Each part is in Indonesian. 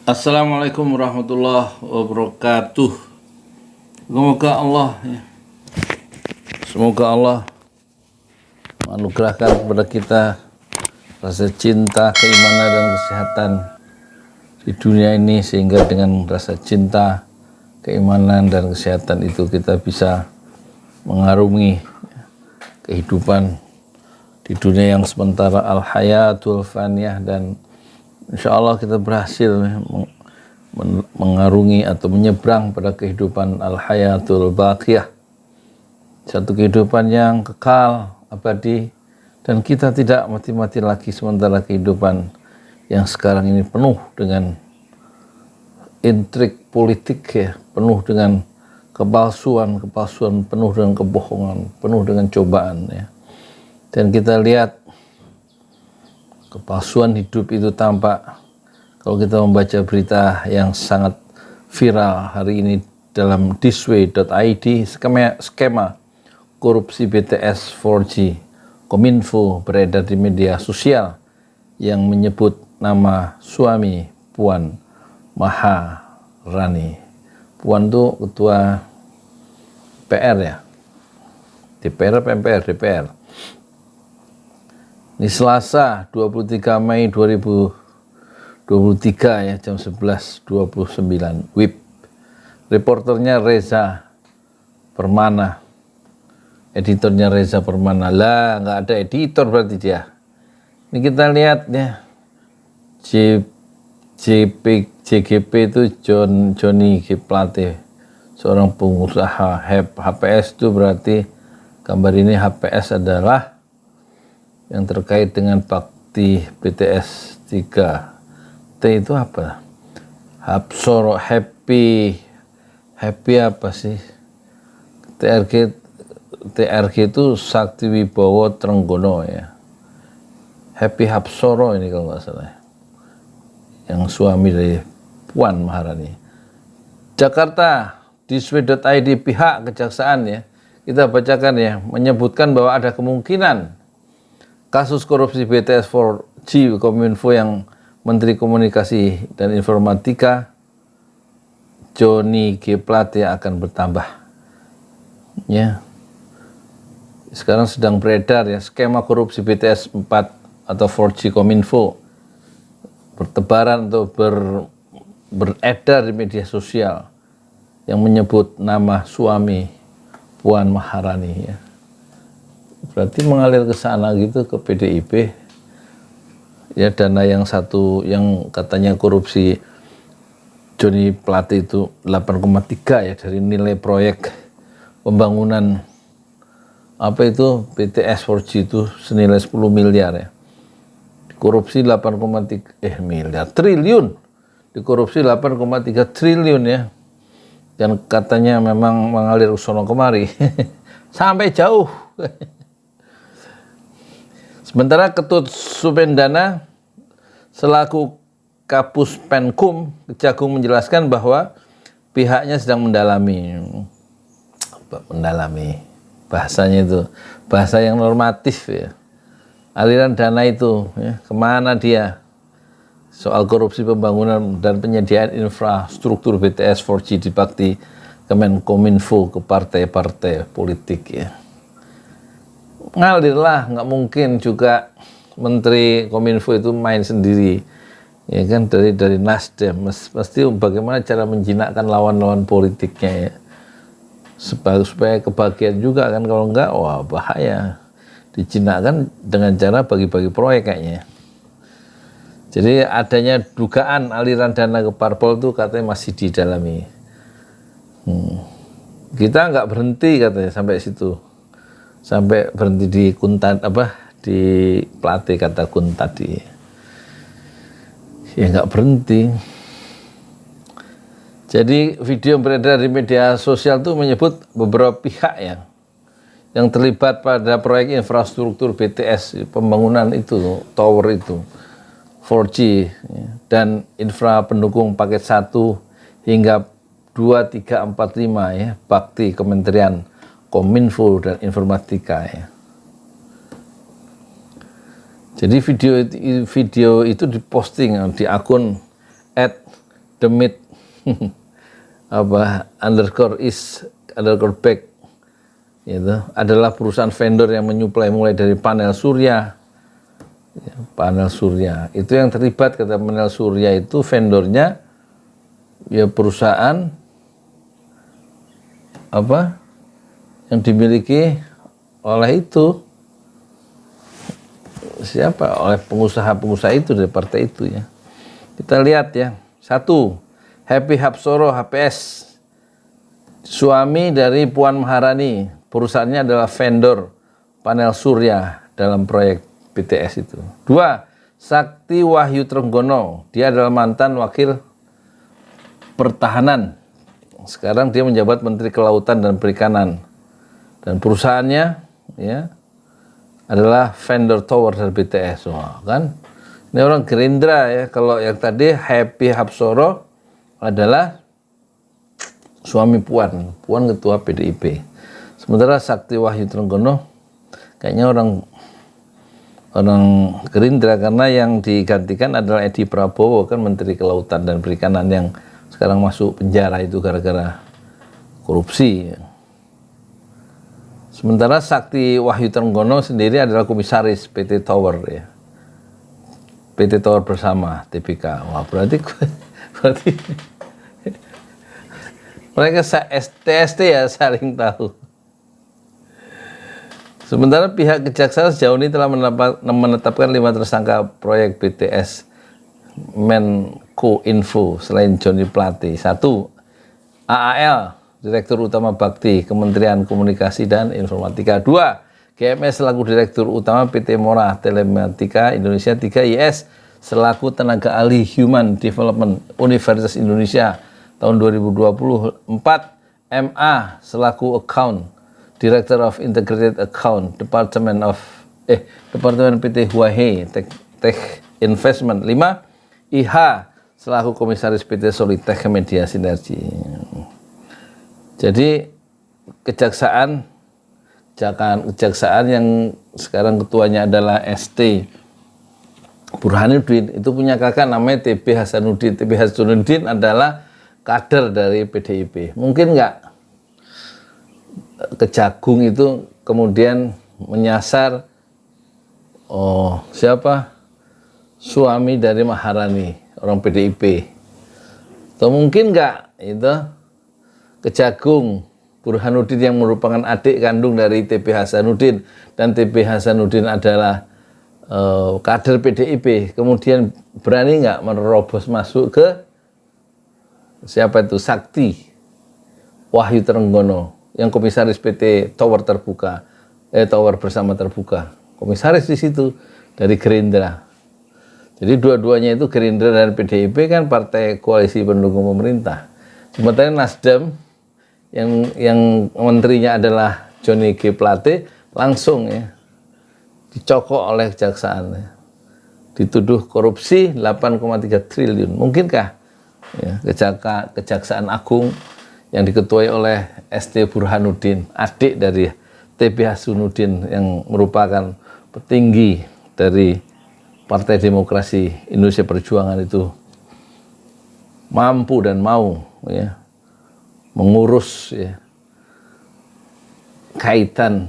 Assalamualaikum warahmatullahi wabarakatuh. Semoga Allah menganugerahkan kepada kita rasa cinta, keimanan dan kesehatan di dunia ini, sehingga dengan rasa cinta, keimanan dan kesehatan itu kita bisa mengarungi kehidupan di dunia yang sementara, al-hayatul faniyah, dan insya Allah kita berhasil mengarungi atau menyeberang pada kehidupan al-hayatul baqiyah, satu kehidupan yang kekal, abadi, dan kita tidak mati-mati lagi. Sementara kehidupan yang sekarang ini penuh dengan intrik politik, ya, penuh dengan kepalsuan, penuh dengan kebohongan, penuh dengan cobaan, ya. Dan kita lihat kepalsuan hidup itu tampak kalau kita membaca berita yang sangat viral hari ini dalam thisway.id, skema korupsi BTS 4G Kominfo beredar di media sosial yang menyebut nama suami Puan Maharani. Puan itu ketua PR, ya, DPR, MPR, DPR. Ini Selasa 23 Mei 2023, ya, jam 11.29 WIB. Reporternya Reza Permana, editornya Reza Permana. Lah, nggak ada editor berarti dia. Ini kita lihat, ya, JGP itu Johnny G. Plate, seorang pengusaha HPS. Itu berarti gambar ini HPS adalah yang terkait dengan bakti BTS 3T. Itu apa? Hapsoro, happy apa sih? TRG itu Sakti Wibowo Trenggono, ya. Happy Hapsoro ini kalau nggak salah, yang suami dari Puan Maharani. Jakarta, thisway.id, pihak kejaksaan, ya, kita bacakan, ya, menyebutkan bahwa ada kemungkinan kasus korupsi BTS 4G Kominfo yang Menteri Komunikasi dan Informatika Johnny G. Plate akan bertambah, ya. Sekarang sedang beredar, ya, skema korupsi BTS 4 atau 4G Kominfo bertebaran atau beredar di media sosial yang menyebut nama suami Puan Maharani, ya. Berarti mengalir ke sana gitu, ke PDIP, ya. Dana yang satu yang katanya korupsi Johnny Plate itu 8,3, ya, dari nilai proyek pembangunan apa itu BTS 4G itu senilai 10 miliar, ya. Korupsi 8,3 miliar, triliun. Dikorupsi 8,3 triliun, ya. Dan katanya memang mengalir sono kemari sampai jauh. Sementara Ketut Supendana selaku Kapus Penkum Kejagung menjelaskan bahwa pihaknya sedang mendalami, bahasanya itu bahasa yang normatif, ya, aliran dana itu, ya, kemana dia, soal korupsi pembangunan dan penyediaan infrastruktur BTS 4G di bakti Kemenkominfo ke partai-partai politik, ya. Ngalirlah, nggak mungkin juga Menteri Kominfo itu main sendiri, ya kan, dari Nasdem. Pasti bagaimana cara menjinakkan lawan-lawan politiknya, ya, supaya kebagian juga kan. Kalau enggak, wah, bahaya. Dijinakkan dengan cara bagi-bagi proyek kayaknya. Jadi adanya dugaan aliran dana ke parpol itu katanya masih didalami. Kita nggak berhenti katanya sampai situ, sampai berhenti di Kuntat, di Plate, kata Kun tadi, ya, nggak berhenti. Jadi video yang beredar di media sosial itu menyebut beberapa pihak yang terlibat pada proyek infrastruktur BTS, pembangunan itu, tower itu 4G, ya, dan infra pendukung paket 1 hingga 2, 3, 4, 5, ya, bakti Kementerian Kominfo dan Informatika, ya. Jadi video itu diposting di akun Demit underscore is underscore back itu adalah perusahaan vendor yang menyuplai mulai dari panel surya. Panel surya itu yang terlibat, kata panel surya itu vendornya ya perusahaan yang dimiliki oleh itu siapa, oleh pengusaha-pengusaha itu dari partai itu ya. Kita lihat ya. 1. Happy Hapsoro HPS, suami dari Puan Maharani, perusahaannya adalah vendor panel surya dalam proyek BTS itu. 2. Sakti Wahyu Trenggono, dia adalah mantan wakil pertahanan, sekarang dia menjabat Menteri Kelautan dan Perikanan, dan perusahaannya ya adalah vendor tower dari BTS. Wah, kan ini orang Gerindra ya. Kalau yang tadi Happy Hapsoro adalah suami Puan ketua PDIP. Sementara Sakti Wahyu Trenggono kayaknya orang Gerindra, karena yang digantikan adalah Edi Prabowo, kan Menteri Kelautan dan Perikanan yang sekarang masuk penjara itu gara-gara korupsi. Sementara Sakti Wahyu Trenggono sendiri adalah komisaris PT Tower ya. PT Tower Bersama TBK. Wah, berarti mereka TST ya saling tahu. Sementara pihak kejaksaan sejauh ini telah menetapkan 5 tersangka proyek BTS Menko Info selain Joni Plate. 1. AAL, Direktur Utama Bakti, Kementerian Komunikasi dan Informatika. 2. GMS selaku Direktur Utama PT Mora Telematika Indonesia. 3. IS selaku Tenaga Ahli Human Development Universitas Indonesia tahun 2020. 4. MA selaku Director of Integrated Account Department PT Huawei Tech Investment. 5. IH selaku Komisaris PT Solitech Media Sinergi. Jadi kejaksaan yang sekarang ketuanya adalah ST Burhanuddin itu punya kakak namanya TB Hasanuddin. TB Hasanuddin adalah kader dari PDIP. Mungkin nggak Kejagung itu kemudian menyasar suami dari Maharani, orang PDIP. Atau mungkin enggak itu Kejagung Burhanuddin yang merupakan adik kandung dari TB Hasanuddin, dan TB Hasanuddin adalah kader PDIP, kemudian berani enggak menerobos masuk ke siapa itu Sakti Wahyu Trenggono yang komisaris PT Tower Terbuka, Tower Bersama Terbuka, komisaris di situ dari Gerindra. Jadi dua-duanya itu Gerindra dan PDIP kan partai koalisi pendukung pemerintah. Sementara Nasdem yang menterinya adalah Joni G. Plate langsung ya dicokok oleh kejaksaan, ya. Dituduh korupsi 8,3 triliun. Mungkinkah ya, Kejaksaan Agung yang diketuai oleh ST Burhanuddin, adik dari TB Hasanuddin yang merupakan petinggi dari Partai Demokrasi Indonesia Perjuangan itu, mampu dan mau ya mengurus ya kaitan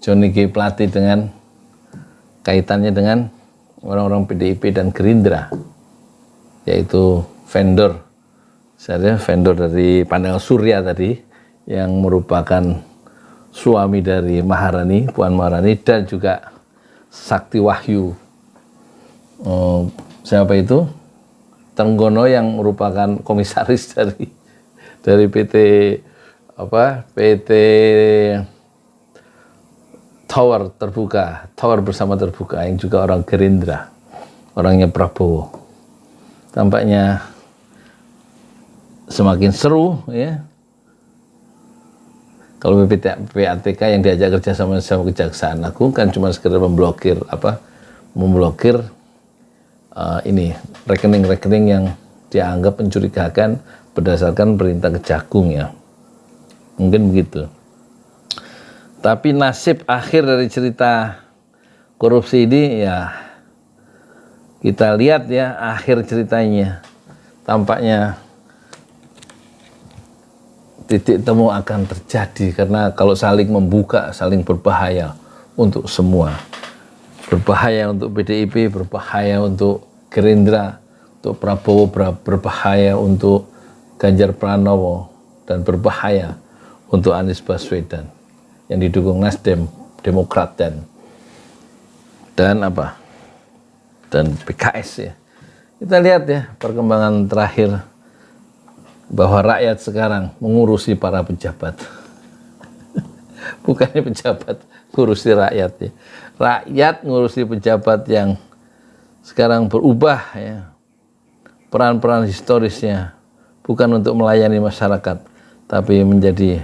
Joni G. Plate dengan kaitannya dengan orang-orang PDIP dan Gerindra, yaitu vendor dari panel surya tadi yang merupakan suami dari Maharani, Puan Maharani, dan juga Sakti Wahyu siapa itu Trenggono yang merupakan komisaris dari PT Tower Bersama Terbuka yang juga orang Gerindra, orangnya Prabowo. Tampaknya semakin seru ya kalau PPATK yang diajak kerja sama Kejaksaan Agung kan cuma sekedar memblokir ini rekening-rekening yang dianggap mencurigakan berdasarkan perintah Kejagung ya, mungkin begitu. Tapi nasib akhir dari cerita korupsi ini ya kita lihat ya akhir ceritanya. tampaknya titik temu akan terjadi, karena kalau saling membuka, saling berbahaya untuk semua. Berbahaya untuk PDIP, berbahaya untuk Gerindra, untuk Prabowo, berbahaya untuk Ganjar Pranowo, dan berbahaya untuk Anies Baswedan yang didukung Nasdem, Demokrat, dan PKS ya. Kita lihat ya perkembangan terakhir bahwa rakyat sekarang mengurusi para pejabat. Bukannya pejabat ngurusi rakyat ya. Rakyat ngurusi pejabat yang sekarang berubah ya. Peran-peran historisnya bukan untuk melayani masyarakat, tapi menjadi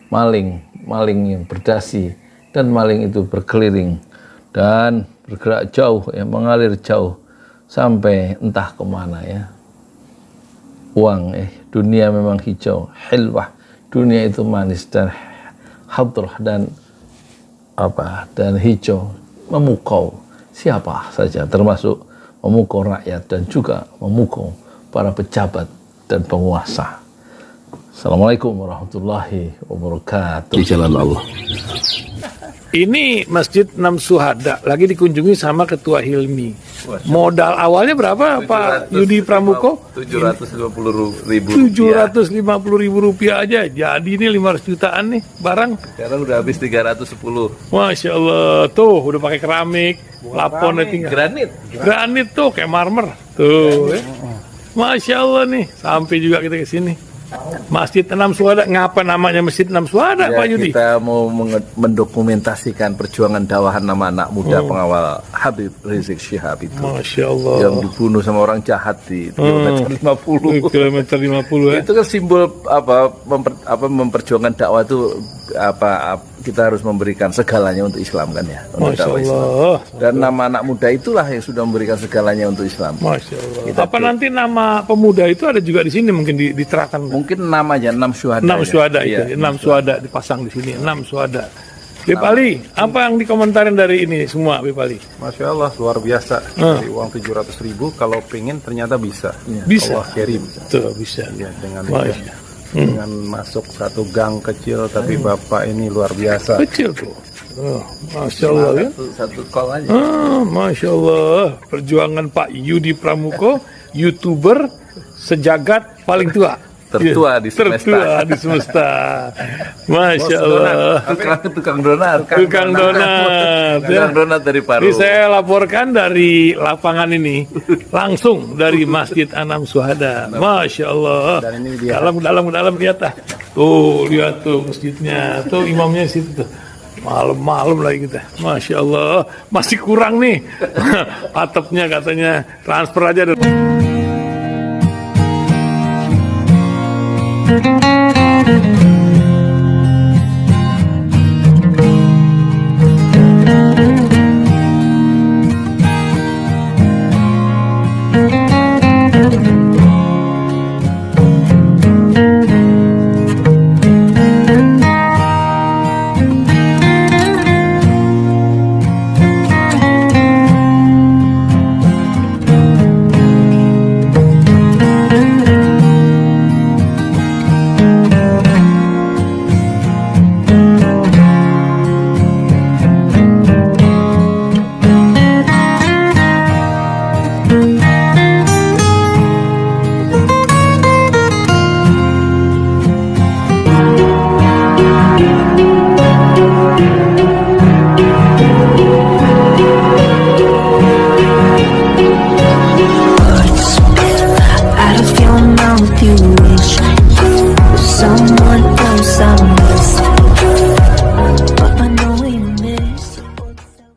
maling yang berdasi, dan maling itu berkeliling dan bergerak jauh ya, mengalir jauh sampai entah kemana ya. Uang dunia memang hijau, hilwah, dunia itu manis dan hadrah dan hijau, memukau siapa saja, termasuk memukau rakyat dan juga memukau para pejabat dan penguasa. Assalamualaikum warahmatullahi wabarakatuh. Di jalan Allah. Ini Masjid Enam Syuhada lagi dikunjungi sama Ketua Hilmi. Modal awalnya berapa Pak Yudi Pramuko? 750.000 rupiah aja. Jadi ini 500 jutaan nih barang. Sekarang udah habis 310. Masya Allah, tuh udah pakai keramik, laponnya tinggal. Granit tuh kayak marmer. Tuh. Masya Allah nih, sampai juga kita ke sini. Masjid Enam Syuhada, ngapa namanya Masjid Enam Syuhada ya, Pak Yudi? Kita mau mendokumentasikan perjuangan dakwah nama anak muda pengawal Habib Rizik Syihab itu. Masya Allah. Yang dibunuh sama orang jahat di kilometer 50. Kilometer 50 ya. Itu kan simbol memperjuangkan dakwah itu kita harus memberikan segalanya untuk Islam kan ya. Untuk Masya dakwah Allah. Islam. Dan nama anak muda itulah yang sudah memberikan segalanya untuk Islam. Masya Allah. Nanti nama pemuda itu ada juga di sini mungkin diterangkan? Mungkin namanya Enam Syuhada. Enam Syuhada itu, iya, Enam Syuhada dipasang di sini, Enam Syuhada. Bipali, apa yang dikomentarin dari ini semua Bipali? Masya Allah, luar biasa. Dari uang 700.000 kalau pengen ternyata bisa. Bisa. Allah kirim. Tuh, bisa. Ya, dengan masuk satu gang kecil, tapi Bapak ini luar biasa. Kecil tuh. Masya Allah ya. Satu call aja. Masya Allah. Perjuangan Pak Yudi Pramuko, YouTuber sejagat paling tua. Tertua di semesta. Tertua di semesta. Masya Allah. Tukang donat. Tukang donat. Tukang donat dari Paru. Ini saya laporkan dari lapangan ini, langsung dari Masjid Enam Syuhada. Masya Allah. Dan ini dia. Dalam lihat ah. Tuh, lihat tuh masjidnya. Tuh imamnya di situ tuh. Malam-malam lagi kita. Masya Allah. Masih kurang nih. Atapnya katanya transfer aja.